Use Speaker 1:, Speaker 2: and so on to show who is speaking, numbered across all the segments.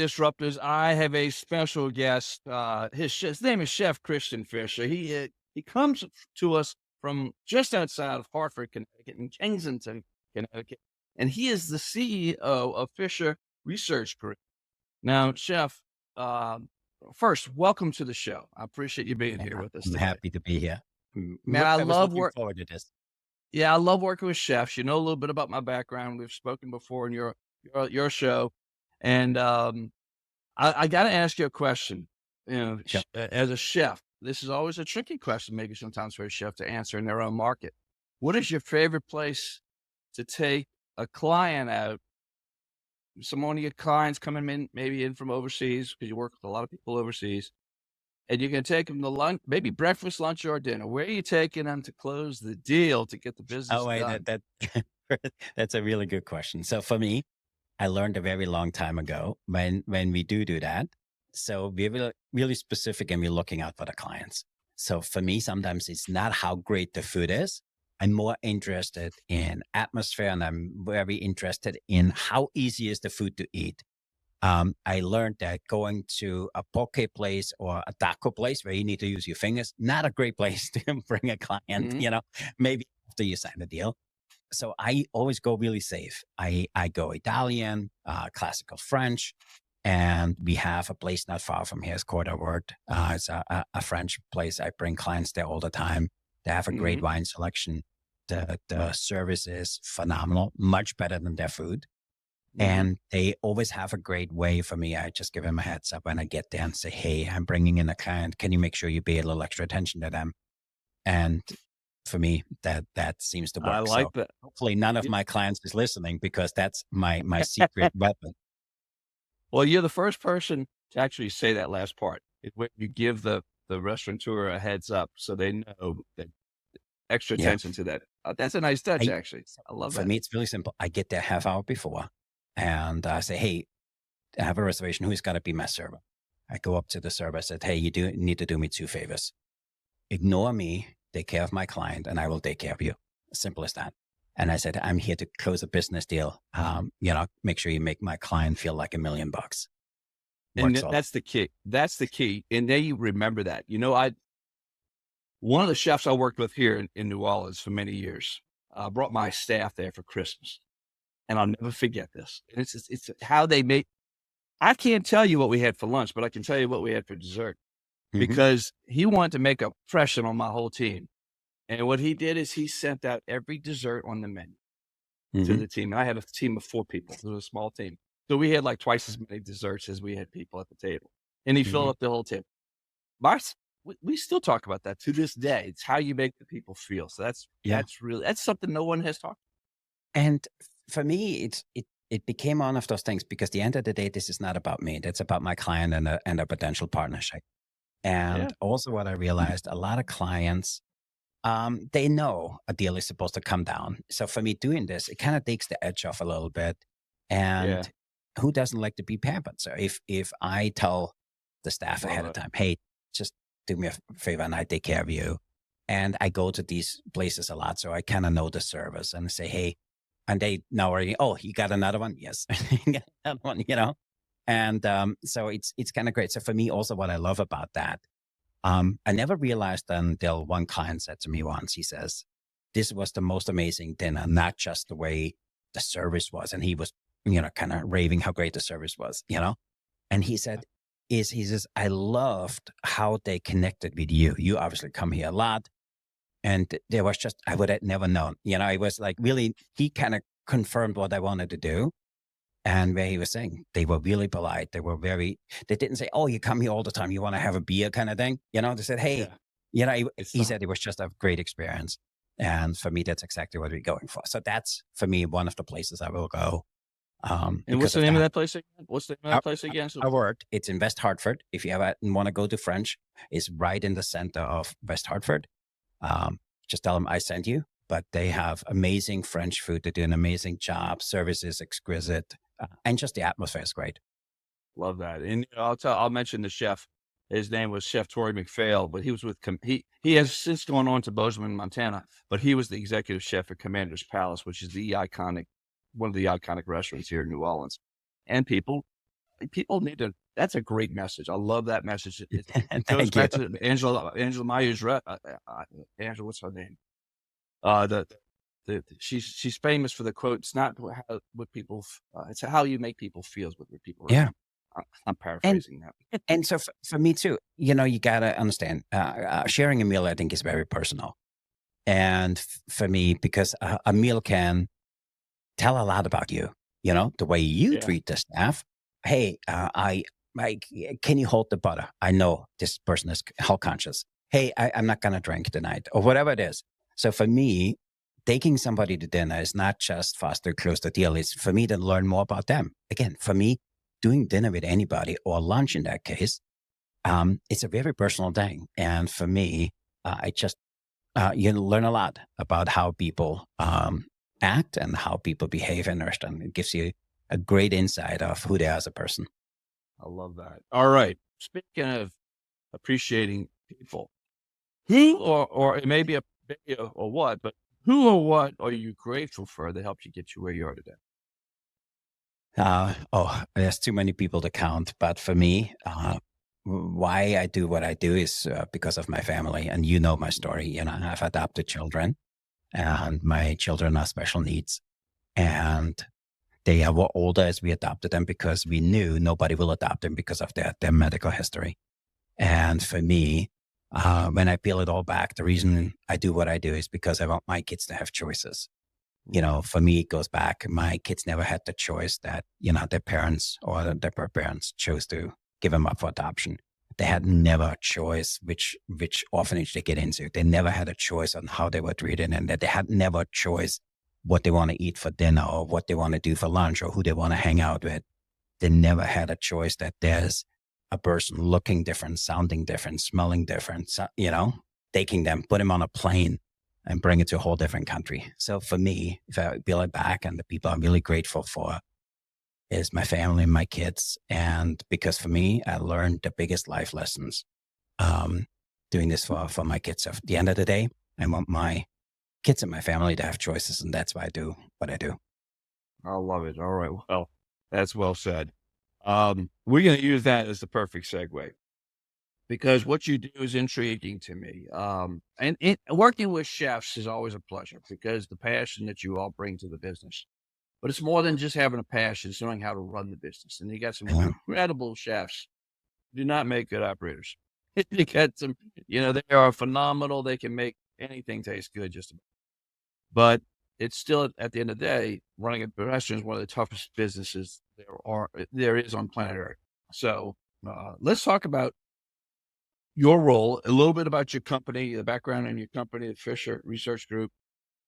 Speaker 1: Disruptors. I have a special guest. His name is Chef Christian Fischer. He comes to us from just outside of Hartford, Connecticut, in Kensington, Connecticut, and he is the CEO of Fisher Research Group. Now, Chef, uh, first, welcome to the show. I appreciate you being here
Speaker 2: Yeah,
Speaker 1: with us
Speaker 2: I'm
Speaker 1: today.
Speaker 2: happy to be here.
Speaker 1: Man, I
Speaker 2: I was
Speaker 1: love
Speaker 2: looking
Speaker 1: work.
Speaker 2: forward to this.
Speaker 1: Yeah, I love working with chefs. You know a little bit about my background. We've spoken before in your show, and I got to ask you a question.
Speaker 2: Sure.
Speaker 1: As a chef, this is always a tricky question, maybe sometimes for a chef to answer in their own market. What is your favorite place to take a client out? Some of your clients coming in, maybe in from overseas, because you work with a lot of people overseas, and you can take them to lunch, maybe breakfast, lunch, or dinner. Where are you taking them to close the deal to get the
Speaker 2: Oh,
Speaker 1: business
Speaker 2: wait,
Speaker 1: done?
Speaker 2: that's a really good question. So for me, I learned a very long time ago when we do that. So we're really specific and we're looking out for the clients. So for me, sometimes it's not how great the food is. I'm more interested in atmosphere and I'm very interested in how easy is the food to eat. I learned that going to a poke place or a taco place where you need to use your fingers, not a great place to bring a client,
Speaker 1: Mhm.
Speaker 2: maybe after you sign the deal. So I always go really safe. I go Italian, classical French, and we have a place not far from here. It's called Word. It's a French place. I bring clients there all the time. They have a great
Speaker 1: Mhm.
Speaker 2: wine selection. The service is phenomenal, much better than their food.
Speaker 1: Mhm.
Speaker 2: And they always have a great way for me. I just give them a heads up when I get there and say, hey, I'm bringing in a client. Can you make sure you pay a little extra attention to them? And for me, that seems to
Speaker 1: I
Speaker 2: work. So
Speaker 1: like that.
Speaker 2: hopefully none of
Speaker 1: Y
Speaker 2: my clients is listening because that's my secret weapon.
Speaker 1: Well, you're the first person to actually say that last part. It when you give the restaurateur a heads up so they know that extra
Speaker 2: Yeah.
Speaker 1: attention to that. That's a nice touch,
Speaker 2: I,
Speaker 1: actually.
Speaker 2: so
Speaker 1: I love
Speaker 2: for
Speaker 1: that.
Speaker 2: me, it's really simple. I get there half hour before and I say, hey, I have a reservation. Who's got to be my server? I go up to the server. I said, hey, you do need to do me two favors. Ignore me, take care of my client, and I will take care of you. Simple as that. And I said, I'm here to close a business deal. Make sure you make my client feel like $1 million.
Speaker 1: And
Speaker 2: Works all.
Speaker 1: that's the key. That's the key, and they remember that. I one of the chefs I worked with here in New Orleans for many years, brought my staff there for Christmas, and I'll never forget this. And it's how they make I can't tell you what we had for lunch, but I can tell you what we had for dessert
Speaker 2: Mm-hmm.
Speaker 1: because he wanted to make a impression on my whole team. And what he did is he sent out every dessert on the menu to
Speaker 2: Mm-hmm.
Speaker 1: the team. And I had a team of 4 people. It was a small team. So we had like twice as many desserts as we had people at the table. And he filled
Speaker 2: Mm-hmm.
Speaker 1: up the whole table. We still talk about that to this day. It's how you make the people feel. So
Speaker 2: Yeah.
Speaker 1: that's something no one has talked.
Speaker 2: And for me, it became one of those things because at the end of the day, this is not about me. It's about my client and a potential partnership.
Speaker 1: Yeah.
Speaker 2: And also what I realized, a lot of clients, they know a deal is supposed to come down. So for me doing this, it kind of takes the edge off a little bit.
Speaker 1: Yeah.
Speaker 2: And who doesn't like to be pampered? So if I tell the staff
Speaker 1: Love
Speaker 2: ahead of
Speaker 1: it.
Speaker 2: time, hey, just do me a favor and I take care of you. And I go to these places a lot. So I kind of know the service and say, hey, and they know already, oh, you got another one? Yes. You got another one. And so it's kind of great. So for me, also what I love about that, I never realized until one client said to me once, he says, this was the most amazing dinner, not just the way the service was. And he was, kind of raving how great the service was. And he said, he says, I loved how they connected with you. You obviously come here a lot. And there was just, I would have never known, it was like really, he kind of confirmed what I wanted to do. And where he was saying they were really polite. They didn't say, oh, you come here all the time. You want to have a beer kind of thing. They said, hey,
Speaker 1: Yeah. It's
Speaker 2: he
Speaker 1: the
Speaker 2: said it was just a great experience. And for me, that's exactly what we're going for. So that's for me, one of the places I will go
Speaker 1: And what's
Speaker 2: because
Speaker 1: the
Speaker 2: of
Speaker 1: name of
Speaker 2: that.
Speaker 1: that place again? What's the name of
Speaker 2: Our,
Speaker 1: that place again? So
Speaker 2: our word, it's in West Hartford. If you ever want to go to French, it's right in the center of West Hartford. Um, just tell them I sent you. But they have amazing French food. They do an amazing job. Service is exquisite. And just the atmosphere is great.
Speaker 1: love that. And I'll mention the chef. His name was Chef Torrey McPhail, but he was with he has since gone on to Bozeman, Montana, but he was the executive chef at Commander's Palace, which is the iconic one of the iconic restaurants here in New Orleans. And people People need to. That's a great message. I love that message. It goes
Speaker 2: Thank you.
Speaker 1: back to Angela Meyer's Angela, what's her name? The she's famous for the quote. It's not what people. It's how you make people feel is what people
Speaker 2: Yeah.
Speaker 1: remember. I'm
Speaker 2: And
Speaker 1: paraphrasing that.
Speaker 2: and so for me too, you gotta understand, sharing a meal, I think, is very personal. And for me, because a meal can tell a lot about you, the way you
Speaker 1: Yeah.
Speaker 2: treat the staff. Hey, can you hold the butter? I know this person is health conscious. Hey, I'm not going to drink tonight or whatever it is. So for me, taking somebody to dinner is not just for us to close the deal. It's for me to learn more about them. Again, for me, doing dinner with anybody or lunch in that case, it's a very personal thing. And for me, I just you learn a lot about how people act and how people behave in a restaurant. It gives you a great insight of who they are as a person.
Speaker 1: I love that. All right. Speaking of appreciating people, who or it may be a video or what, but who or what are you grateful for that helped you get you where you are today?
Speaker 2: There's too many people to count. But for me, why I do what I do is because of my family. And you know my story. I've adopted children, and my children are special needs. And they were older as we adopted them because we knew nobody will adopt them because of their medical history. And for me, when I peel it all back, the reason I do what I do is because I want my kids to have choices. For me, it goes back. My kids never had the choice that, their parents or their parents chose to give them up for adoption. They had never a choice which orphanage they get into. They never had a choice on how they were treated, and that they had never a choice what they want to eat for dinner or what they want to do for lunch or who they want to hang out with. They never had a choice that there's a person looking different, sounding different, smelling different, taking them, put them on a plane and bring it to a whole different country. So for me, if I peel it back, and the people I'm really grateful for is my family and my kids. And because for me, I learned the biggest life lessons doing this for my kids. So at the end of the day, I want my kids and my family to have choices. And that's why I do what I do.
Speaker 1: I love it. All right. Well, that's well said. We're going to use that as the perfect segue because what you do is intriguing to me. And working with chefs is always a pleasure because the passion that you all bring to the business. But it's more than just having a passion; it's knowing how to run the business. And you got some
Speaker 2: Yeah.
Speaker 1: incredible chefs who do not make good operators. You got some, they are phenomenal. They can make anything taste good, just about. But it's still at the end of the day, running a restaurant is one of the toughest businesses there is on planet Earth. So let's talk about your role, a little bit about your company, the background in your company, the Fisher Research Group,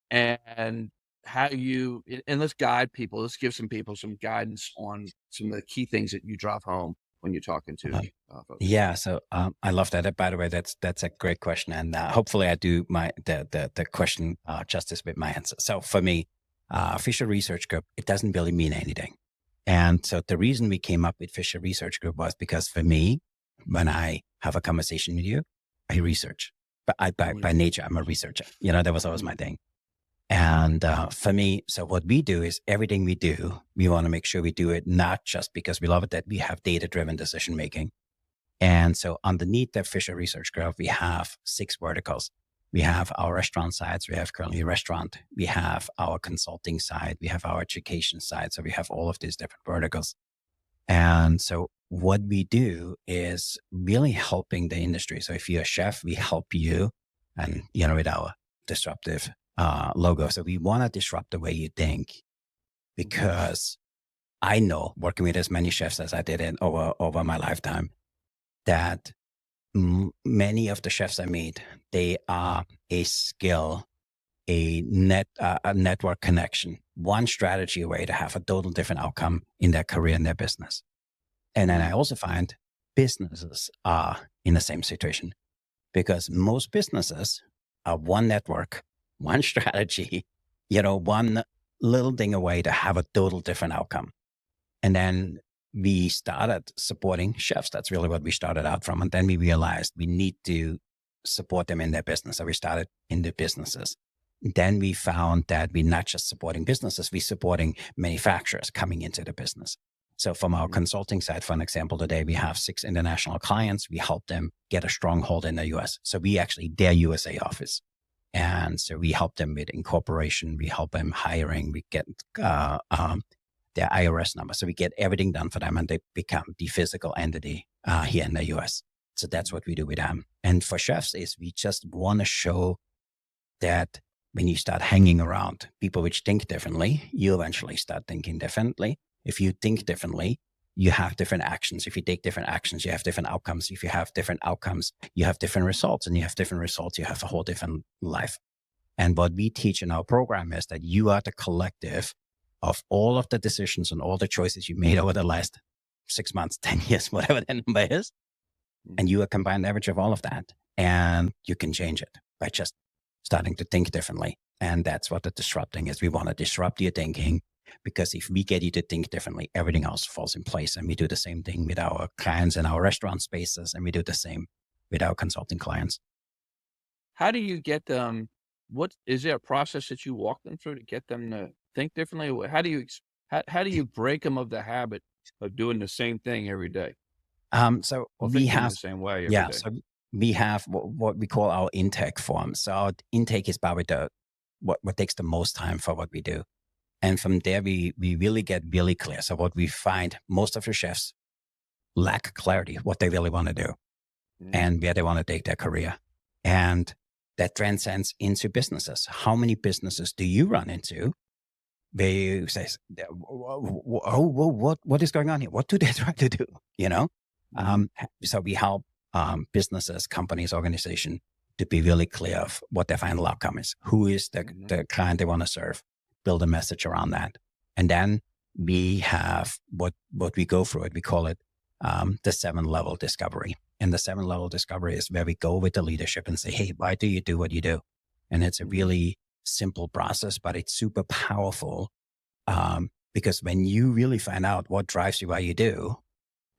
Speaker 1: and how and let's guide people. Let's give some people some guidance on some of the key things that you drive home when you're talking to
Speaker 2: Uh,
Speaker 1: folks.
Speaker 2: Yeah, so I love that. By the way, that's a great question, and hopefully, I do the question justice with my answer. So for me, Fisher Research Group, it doesn't really mean anything, and so the reason we came up with Fisher Research Group was because for me, when I have a conversation with you, I research. But by nature, I'm a researcher. That was always my thing. And for me, so what we do is everything we do, we want to make sure we do it not just because we love it, that we have data-driven decision making. And so underneath the Fisher Research Group, we have 6 verticals. We have our restaurant sides. We have currently a restaurant. We have our consulting side. We have our education side. So we have all of these different verticals. And so what we do is really helping the industry. So if you're a chef, we help you, and with our disruptive logo. So we want to disrupt the way you think, because I know, working with as many chefs as I did over my lifetime, that many of the chefs I meet, they are a skill, a network connection, one strategy away to have a total different outcome in their career and their business. And then I also find businesses are in the same situation, because most businesses are one network, one strategy, one little thing away to have a total different outcome. And then we started supporting chefs. That's really what we started out from. And then we realized we need to support them in their business. So we started in the businesses. Then we found that we're not just supporting businesses, we're supporting manufacturers coming into the business. So from our
Speaker 1: Mhm.
Speaker 2: consulting side, for an example, today we have 6 international clients. We help them get a stronghold in the US. So we actually their USA office. And so we help them with incorporation. We help them hiring. We get their IRS number. So we get everything done for them and they become the physical entity here in the US. So that's what we do with them. And for chefs is we just want to show that when you start hanging around people which think differently, you eventually start thinking differently. If you think differently, you have different actions. If you take different actions, you have different outcomes. If you have different outcomes, you have different results. And you have different results, you have a whole different life. And what we teach in our program is that you are the collective of all of the decisions and all the choices you made over the last 6 months, 10 years, whatever the number is. And you are combined average of all of that. And you can change it by just starting to think differently. And that's what the disrupting is. We want to disrupt your thinking because if we get you to think differently, everything else falls in place. And we do the same thing with our clients in our restaurant spaces. And we do the same with our consulting clients.
Speaker 1: How do you get them? What is there a process that you walk them through to get them to think differently? How do you how do you break them of the habit of doing the same thing every day
Speaker 2: So
Speaker 1: or
Speaker 2: we
Speaker 1: thinking
Speaker 2: have,
Speaker 1: the same way every
Speaker 2: yeah,
Speaker 1: day?
Speaker 2: so we have what we call our intake form. So our intake is probably what takes the most time for what we do. And from there, we really get really clear. So what we find, most of the chefs lack clarity, what they really want to do and where they want to take their career. And that transcends into businesses. How many businesses do you run into where you say, what is going on here? What do they try to do? You know? So we help businesses, companies, organizations to be really clear of what their final outcome is. Who is the client they want to serve? Build a message around that. And then we have what we go through it. We call it the 7-level discovery. And the 7-level discovery is where we go with the leadership and say, hey, why do you do what you do? And it's a really simple process, but it's super powerful because when you really find out what drives you, why you do,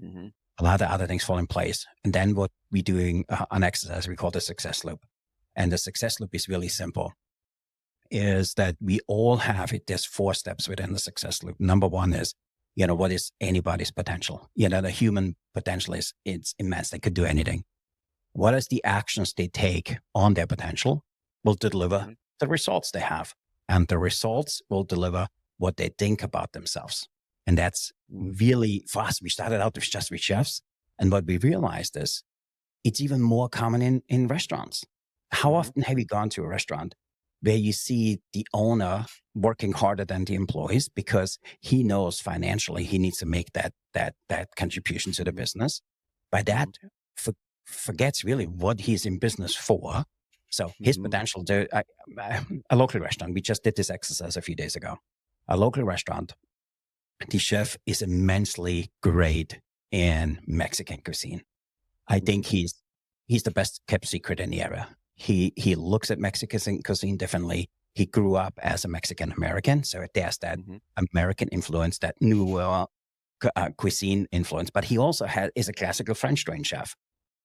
Speaker 2: a lot of other things fall in place. And then what we're doing an exercise we call the success loop. And the success loop is really simple. Is that we all have it. There's 4 steps within the success loop. Number 1 is, what is anybody's potential? The human potential it's immense. They could do anything. What is the actions they take on their potential will deliver the results they have. And the results will deliver what they think about themselves. And that's really fast. We started out with just with chefs. And what we realized is it's even more common in restaurants. How often have you gone to a restaurant where you see the owner working harder than the employees because he knows financially he needs to make that contribution to the business? By that, forgets really what he's in business for. So his potential to a local restaurant. We just did this exercise a few days ago. A local restaurant. The chef is immensely great in Mexican cuisine. I think he's the best kept secret in the area. He looks at Mexican cuisine differently. He grew up as a Mexican American, so there's that American influence, that New cuisine influence. But he also is a classical French trained chef.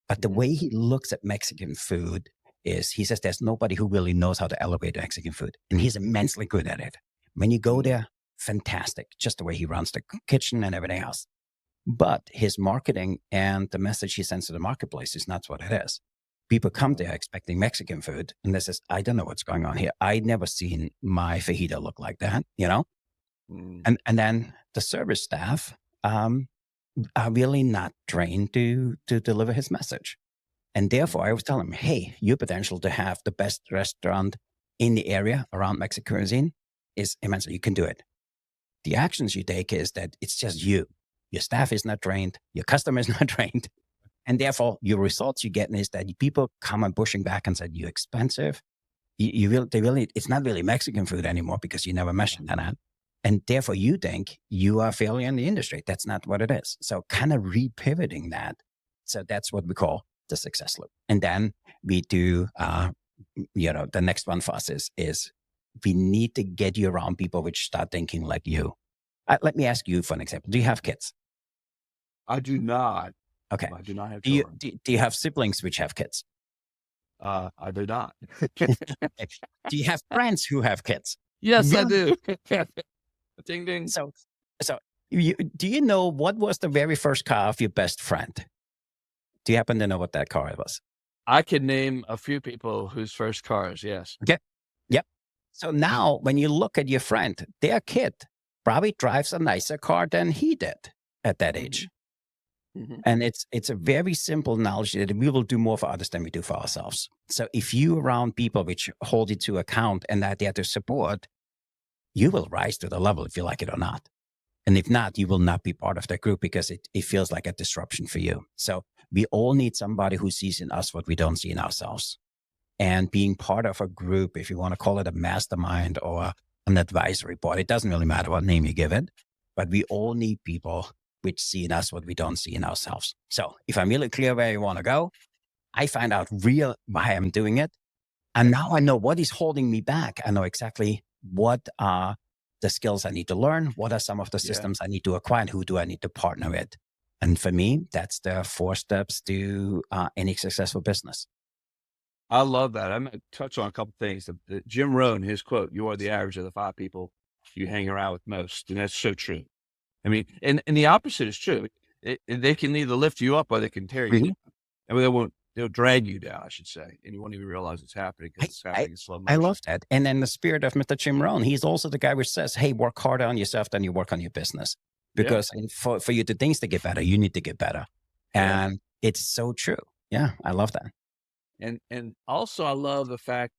Speaker 2: But the way he looks at Mexican food is, he says there's nobody who really knows how to elevate Mexican food, and he's immensely good at it. When you go there, fantastic, just the way he runs the kitchen and everything else. But his marketing and the message he sends to the marketplace is not what it is. People come there expecting Mexican food, and they says, I don't know what's going on here. I'd never seen my fajita look like that, And then the service staff are really not trained to deliver his message. And therefore, I always tell him, hey, your potential to have the best restaurant in the area around Mexican cuisine is immense. You can do it. The actions you take is that it's just you. Your staff is not trained. Your customer is not trained. And therefore, your results you get is that people come and pushing back and said, you're expensive. It's not really Mexican food anymore because you never mentioned that. And therefore, you think you are a failure in the industry. That's not what it is. So kind of repivoting that. So that's what we call the success loop. And then we do, the next one for us is we need to get you around people which start thinking like you. Let me ask you for an example. Do you have kids?
Speaker 1: I do not.
Speaker 2: Okay.
Speaker 1: I do not have
Speaker 2: Do you,
Speaker 1: children.
Speaker 2: do you have siblings which have kids?
Speaker 1: I do not.
Speaker 2: Do you have friends who have kids?
Speaker 1: Yes, I
Speaker 2: Really?
Speaker 1: do. Ding ding.
Speaker 2: So Do you know what was the very first car of your best friend? Do you happen to know what that car was?
Speaker 1: I could name a few people whose first cars, yes.
Speaker 2: Okay. Yep. So now when you look at your friend, their kid probably drives a nicer car than he did at that age.
Speaker 1: Mhm.
Speaker 2: And it's a very simple knowledge that we will do more for others than we do for ourselves. So if you around people which hold you to account and that they are to support, you will rise to the level if you like it or not. And if not, you will not be part of that group because it feels like a disruption for you. So we all need somebody who sees in us what we don't see in ourselves. And being part of a group, if you want to call it a mastermind or an advisory board, it doesn't really matter what name you give it, but we all need people which see in us what we don't see in ourselves. So if I'm really clear where you want to go, I find out real why I'm doing it. And now I know what is holding me back. I know exactly what are the skills I need to learn. What are some of the
Speaker 1: Yeah.
Speaker 2: systems I need to acquire and who do I need to partner with? And for me, that's the 4 steps to any successful business.
Speaker 1: I love that. I'm gonna touch on a couple things. Jim Rohn, his quote, "You are the average of the 5 people you hang around with most," and that's so true. I mean, and the opposite is true. They can either lift you up or they can tear you
Speaker 2: Mhm.
Speaker 1: down. I mean, they'll drag you down, I should say, and you won't even realize it's happening
Speaker 2: I,
Speaker 1: because it's
Speaker 2: I,
Speaker 1: happening in slow
Speaker 2: I
Speaker 1: motion.
Speaker 2: love that. And then the spirit of Mr. Jim Rohn, he's also the guy which says, hey, work harder on yourself than you work on your business.
Speaker 1: Yeah,
Speaker 2: Because for you to things to get better, you need to get better.
Speaker 1: yeah.
Speaker 2: And it's so true. Yeah, I love that.
Speaker 1: And also I love the fact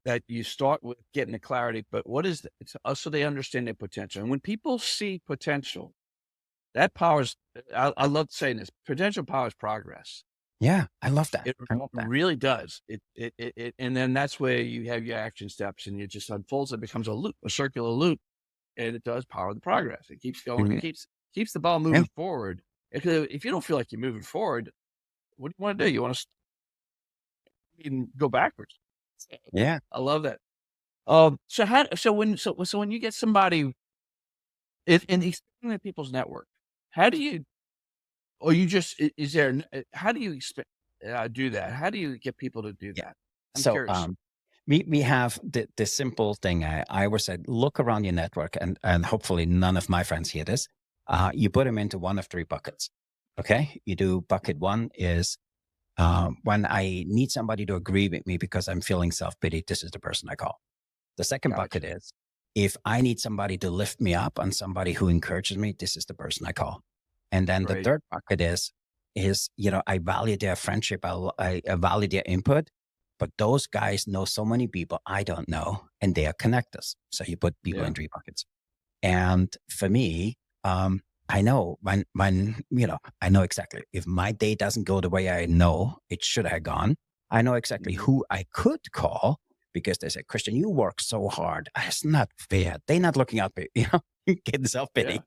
Speaker 1: that you start with getting the clarity, but what is it's so they understand their potential. And when people see potential, that powers I love saying this, potential powers progress.
Speaker 2: Yeah, I love that.
Speaker 1: It
Speaker 2: I love that.
Speaker 1: really does. And then that's where you have your action steps and it just unfolds. It becomes a loop, a circular loop, and it does power the progress. It keeps going. It
Speaker 2: Mhm.
Speaker 1: keeps the ball
Speaker 2: Yeah.
Speaker 1: moving forward. If you don't feel like you're moving forward, what do you want to do? You want to go backwards. So,
Speaker 2: Yeah.
Speaker 1: I love that. So when you get somebody in expanding people's network, how do you or you just is there how do you do that? How do you get people to do
Speaker 2: Yeah.
Speaker 1: that? I'm
Speaker 2: So
Speaker 1: curious.
Speaker 2: we have the simple thing. I always said, look around your network, and hopefully none of my friends hear this. You put them into one of 3 buckets. Okay. You do bucket 1 is when I need somebody to agree with me because I'm feeling self-pity, this is the person I call. The second bucket
Speaker 1: Gotcha.
Speaker 2: is if I need somebody to lift me up and somebody who encourages me, this is the person I call. And then the
Speaker 1: Great.
Speaker 2: third bucket I value their friendship. I value their input, but those guys know so many people I don't know and they are connectors. So you put people
Speaker 1: Yeah.
Speaker 2: in 3 buckets. And for me, I know I know exactly if my day doesn't go the way I know it should have gone, I know exactly
Speaker 1: Mhm.
Speaker 2: who I could call because they say, Christian, you work so hard. It's not fair. They're not looking out for getting self-pity.
Speaker 1: Yeah.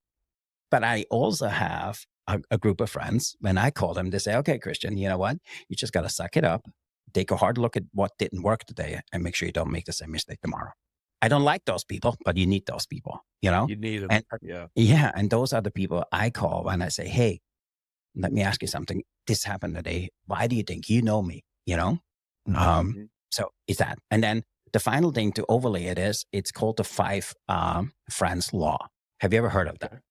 Speaker 2: But I also have a group of friends. When I call them, they say, okay, Christian, you know what? You just got to suck it up, take a hard look at what didn't work today and make sure you don't make the same mistake tomorrow. I don't like those people, but you need those people,
Speaker 1: You need them.
Speaker 2: And
Speaker 1: Yeah.
Speaker 2: yeah, and those are the people I call when I say, hey, let me ask you something. This happened today. Why do you think you know me?
Speaker 1: Mhm.
Speaker 2: So is that. And then the final thing to overlay it is it's called the 5 friends law. Have you ever heard of that?
Speaker 1: Okay.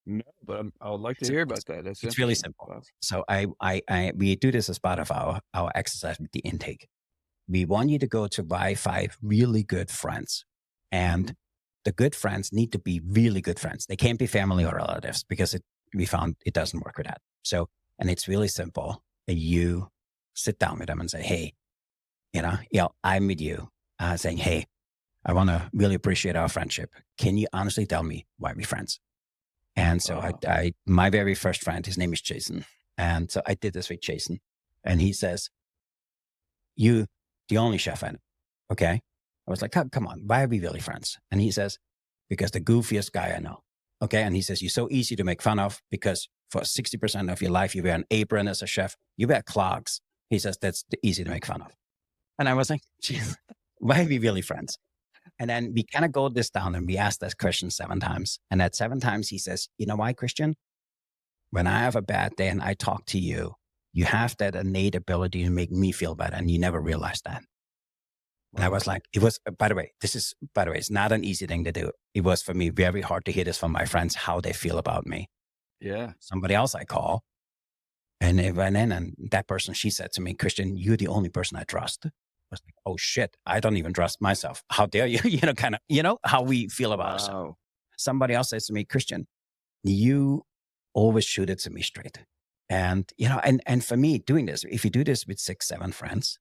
Speaker 1: No, but I would like to
Speaker 2: So
Speaker 1: hear about that. That's
Speaker 2: it's really
Speaker 1: interesting.
Speaker 2: simple.
Speaker 1: Wow.
Speaker 2: So we do this as part of our exercise with the intake. We want you to go to buy 5 really good friends, and
Speaker 1: Mhm.
Speaker 2: the good friends need to be really good friends. They can't be family or relatives because we found it doesn't work with that. So, and it's really simple. You sit down with them and say, hey, I'm with you, saying, hey, I want to really appreciate our friendship. Can you honestly tell me why we're friends? And so
Speaker 1: Wow.
Speaker 2: my very first friend, his name is Jason. And so I did this with Jason, and he says, you, the only chef I know. Okay. I was like, come on, why are we really friends? And he says, because the goofiest guy I know. Okay. And he says, you're so easy to make fun of because for 60% of your life, you wear an apron as a chef, you wear clogs. He says, that's easy to make fun of. And I was like, geez, why are we really friends? And then we kind of go this down and we ask this question 7 times. And at 7 times, he says, you know why, Christian? When I have a bad day and I talk to you, you have that innate ability to make me feel better. And you never realize that. And I
Speaker 1: Wow.
Speaker 2: was like, it was, by the way, it's not an easy thing to do. It was for me very hard to hear this from my friends, how they feel about me.
Speaker 1: Yeah.
Speaker 2: Somebody else I call, and it went in, and that person, she said to me, Christian, you're the only person I trust. I was like, oh shit, I don't even trust myself. How dare you? Kind of, how we feel about ourselves.
Speaker 1: Wow.
Speaker 2: Somebody else says to me, Christian, you always shoot it to me straight. And, and for me doing this, if you do this with 6, 7 friends,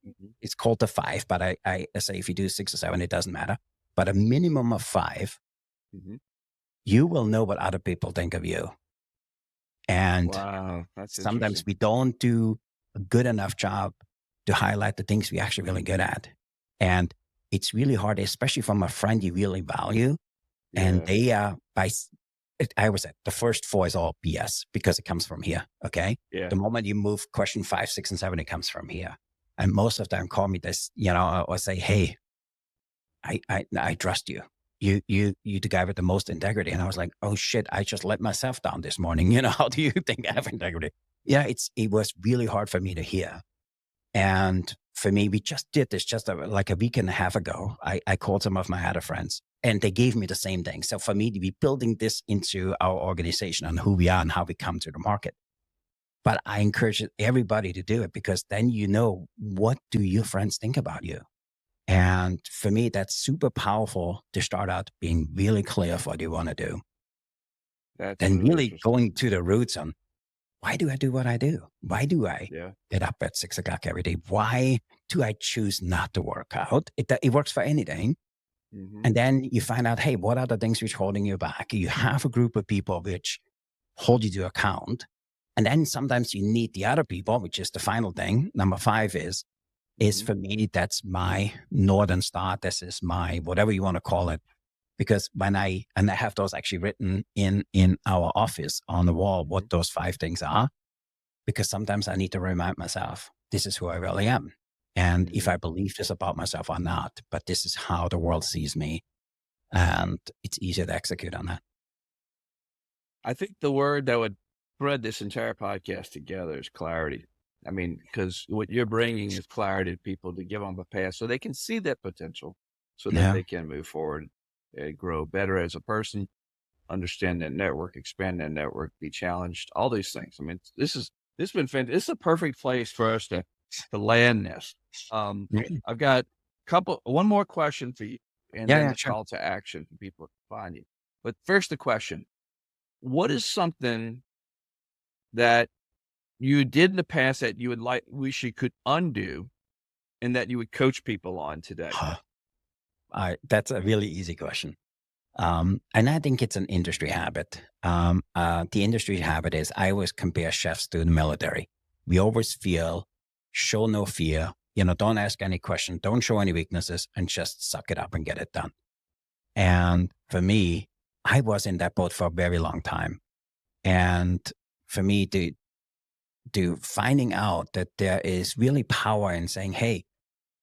Speaker 1: Mhm.
Speaker 2: it's called the 5, but I say if you do 6 or 7, it doesn't matter. But a minimum of 5,
Speaker 1: Mhm.
Speaker 2: you will know what other people think of you. And
Speaker 1: Wow. That's
Speaker 2: sometimes
Speaker 1: interesting.
Speaker 2: we don't do a good enough job to highlight the things we actually really good at. And it's really hard, especially from a friend you really value. And
Speaker 1: Yeah.
Speaker 2: they I always say the first 4 is all BS because it comes from here. Okay.
Speaker 1: Yeah.
Speaker 2: The moment you move question 5, 6, and 7, it comes from here. And most of them call me this, or say, hey, I trust you. You the guy with the most integrity. And I was like, oh shit, I just let myself down this morning. How do you think I have integrity? Yeah, it was really hard for me to hear. And for me, we just did this just like a week and a half ago. I called some of my other friends and they gave me the same thing. So for me to be building this into our organization and who we are and how we come to the market. But I encourage everybody to do it because then what do your friends think about you? And for me, that's super powerful to start out being really clear of what you want to do.
Speaker 1: That's
Speaker 2: Then
Speaker 1: really
Speaker 2: really
Speaker 1: interesting.
Speaker 2: going to the roots on why do I do what I do? Why do I
Speaker 1: Yeah.
Speaker 2: get up at 6 o'clock every day? Why do I choose not to work out? It works for anything.
Speaker 1: Mhm.
Speaker 2: And then you find out, hey, what are the things which holding you back? You have a group of people which hold you to account. And then sometimes you need the other people, which is the final thing. Number 5 is
Speaker 1: Mhm.
Speaker 2: for me, that's my Northern Star. This is my, whatever you want to call it. Because I have those actually written in our office on the wall,
Speaker 1: Mhm.
Speaker 2: what those 5 things are, because sometimes I need to remind myself, this is who I really am. And if I
Speaker 1: Mhm.
Speaker 2: believe this about myself or not, but this is how the world sees me. And it's easier to execute on that.
Speaker 1: I think the word that would thread this entire podcast together is clarity. I mean, because what you're bringing is clarity to people to give them a path so they can see that potential so that
Speaker 2: Yeah.
Speaker 1: they can move forward and grow better as a person, understand that network, expand that network, be challenged, all these things. I mean, this has been fantastic. This is a perfect place for us to land this. Um,
Speaker 2: Mhm.
Speaker 1: I've got one more question for you, and
Speaker 2: Yeah,
Speaker 1: then
Speaker 2: yeah,
Speaker 1: the
Speaker 2: sure.
Speaker 1: call to action for people to find you. But first, the question: what is something that you did in the past that you would wish you could undo, and that you would coach people on today?
Speaker 2: That's a really easy question. And I think it's an industry habit. The industry habit is I always compare chefs to the military. We always feel, show no fear, don't ask any questions, don't show any weaknesses, and just suck it up and get it done. And for me, I was in that boat for a very long time. And for me to finding out that there is really power in saying, hey,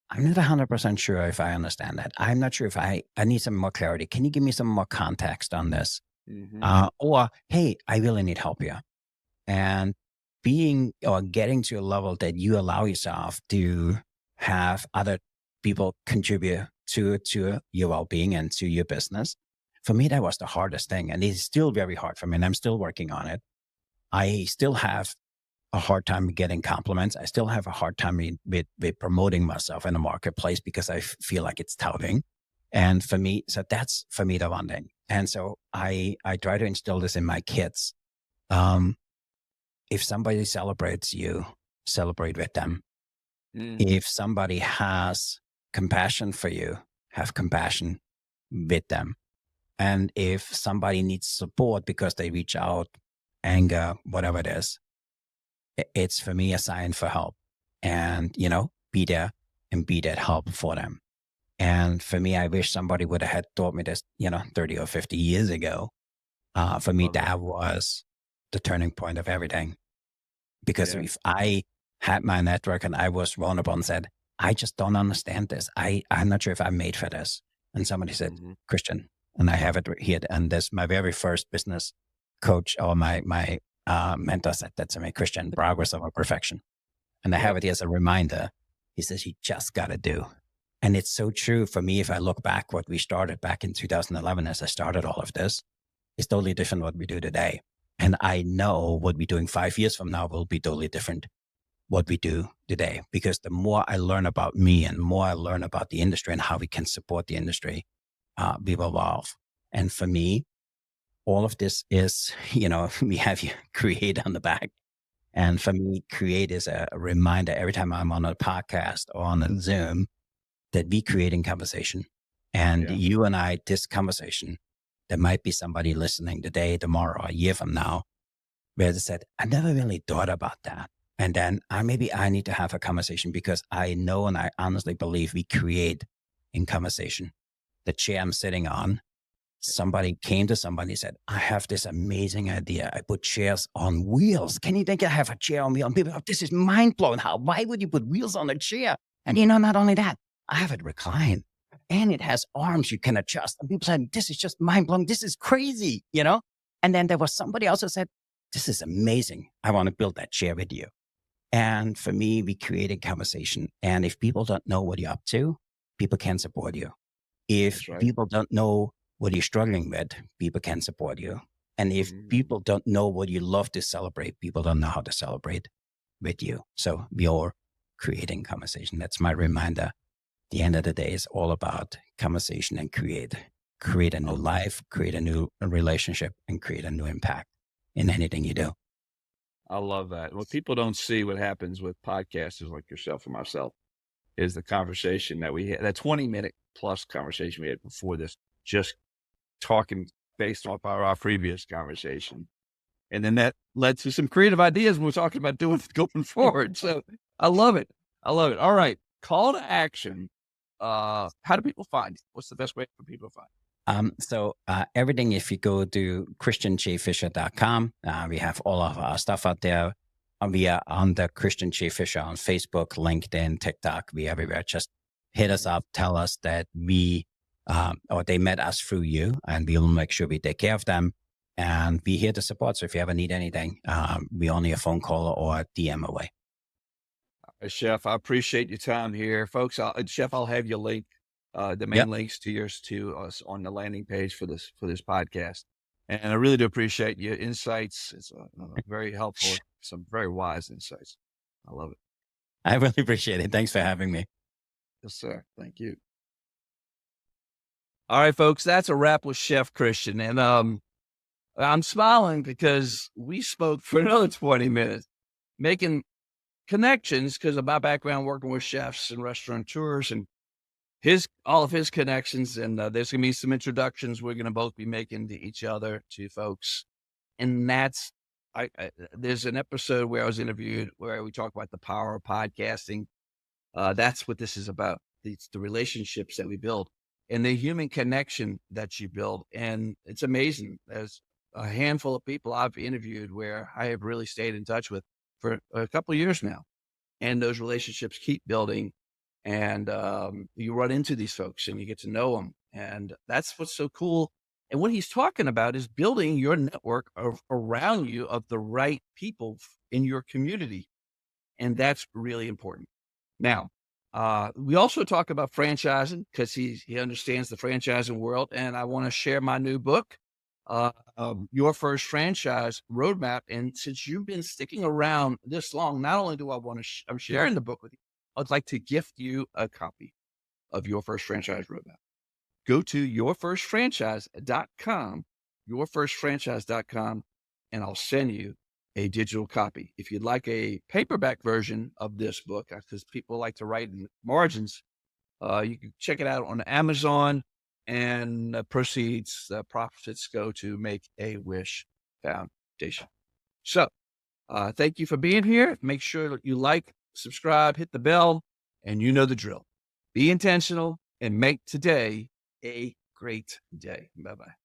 Speaker 2: I'm not 100% sure if I understand that. I'm not sure if I need some more clarity. Can you give me some more context on this?
Speaker 1: Mhm.
Speaker 2: Or, hey, I really need help here. And being or getting to a level that you allow yourself to have other people contribute to your well-being and to your business. For me, that was the hardest thing. And it's still very hard for me. And I'm still working on it. I still have a hard time getting compliments. I still have a hard time with promoting myself in the marketplace because I feel like it's touting. And for me, so that's for me the one thing. And so I try to instill this in my kids. Um, if somebody celebrates you, celebrate with them.
Speaker 1: Mhm.
Speaker 2: If somebody has compassion for you, have compassion with them. And if somebody needs support because they reach out, anger, whatever it is, it's for me a sign for help. And, be there and be that help for them. And for me, I wish somebody would have had taught me this, 30 or 50 years ago. For me,
Speaker 1: Love that.
Speaker 2: that was the turning point of everything. Because
Speaker 1: Yeah.
Speaker 2: if I had my network and I was vulnerable and said, I just don't understand this. I'm not sure if I'm made for this. And somebody said,
Speaker 1: Mhm.
Speaker 2: Christian, and I have it here. And this my very first business coach or my mentor said that to me, Christian, progress over perfection. And I have
Speaker 1: Yep.
Speaker 2: it here as a reminder. He says, you just got to do. And it's so true for me. If I look back, what we started back in 2011, as I started all of this, is totally different what we do today. And I know what we're doing 5 years from now will be totally different what we do today, because the more I learn about me and more I learn about the industry and how we can support the industry, we will evolve. And for me, all of this is, we have you create on the back. And for me, create is a reminder every time I'm on a podcast or on a Zoom that we creating conversation. And
Speaker 1: Yeah.
Speaker 2: you and I, this conversation, there might be somebody listening today, tomorrow, a year from now, where they said, I never really thought about that. And then maybe I need to have a conversation, because I know and I honestly believe we create in conversation. The chair I'm sitting on, somebody came to somebody and said, I have this amazing idea. I put chairs on wheels. Can you think I have a chair on wheels? And people, this is mind blowing. Why would you put wheels on a chair? And not only that, I have it reclined and it has arms you can adjust. And people said, this is just mind blowing. This is crazy, And then there was somebody else who said, this is amazing. I want to build that chair with you. And for me, we created conversation. And if people don't know what you're up to, people can support you. If
Speaker 1: That's right.
Speaker 2: people don't know what you're struggling with, people can support you. And if people don't know what you love to celebrate, people don't know how to celebrate with you. So we are creating conversation. That's my reminder. At the end of the day, it's all about conversation and create a new life, create a new relationship, and create a new impact in anything you do.
Speaker 1: I love that. What people don't see, what happens with podcasters like yourself and myself, is the conversation that we had, that 20-minute plus conversation we had before this, just talking based off our previous conversation. And then that led to some creative ideas when we're talking about doing going forward. So I love it. All right. Call to action. How do people find you? What's the best way for people to find you?
Speaker 2: So everything, if you go to christianjfischer.com, we have all of our stuff out there. We are on the Christian J. Fischer on Facebook, LinkedIn, TikTok. We everywhere. Just hit us up. Tell us that or they met us through you, and we will make sure we take care of them. And we're here to support. So if you ever need anything, we only a phone call or a DM away.
Speaker 1: Chef, I appreciate your time here, folks. Chef, I'll have you link the main links to us on the landing page for this podcast. And I really do appreciate your insights. It's very helpful. Some very wise insights. I love it.
Speaker 2: I really appreciate it. Thanks for having me.
Speaker 1: Yes, sir. Thank you. All right, folks, that's a wrap with Chef Christian. And I'm smiling because we spoke for another 20 minutes, making connections because of my background working with chefs and restaurateurs and all of his connections. And there's going to be some introductions we're going to both be making to each other, to folks. And that's, there's an episode where I was interviewed where we talk about the power of podcasting. That's what this is about. It's the relationships that we build and the human connection that you build. And it's amazing. There's a handful of people I've interviewed where I have really stayed in touch with for a couple of years now. And those relationships keep building. And you run into these folks and you get to know them. And that's what's so cool. And what he's talking about is building your network around you of the right people in your community. And that's really important. Now, we also talk about franchising because he understands the franchising world. And I want to share my new book, Your First Franchise Roadmap. And since you've been sticking around this long, not only do I want to, I'm sharing the book with you, I'd like to gift you a copy of Your First Franchise Roadmap. Go to yourfirstfranchise.com, yourfirstfranchise.com, and I'll send you a digital copy. If you'd like a paperback version of this book, because people like to write in margins, you can check it out on Amazon, and profits go to Make-A-Wish Foundation. So thank you for being here. Make sure that you like, subscribe, hit the bell, and you know the drill. Be intentional and make today a great day. Bye-bye.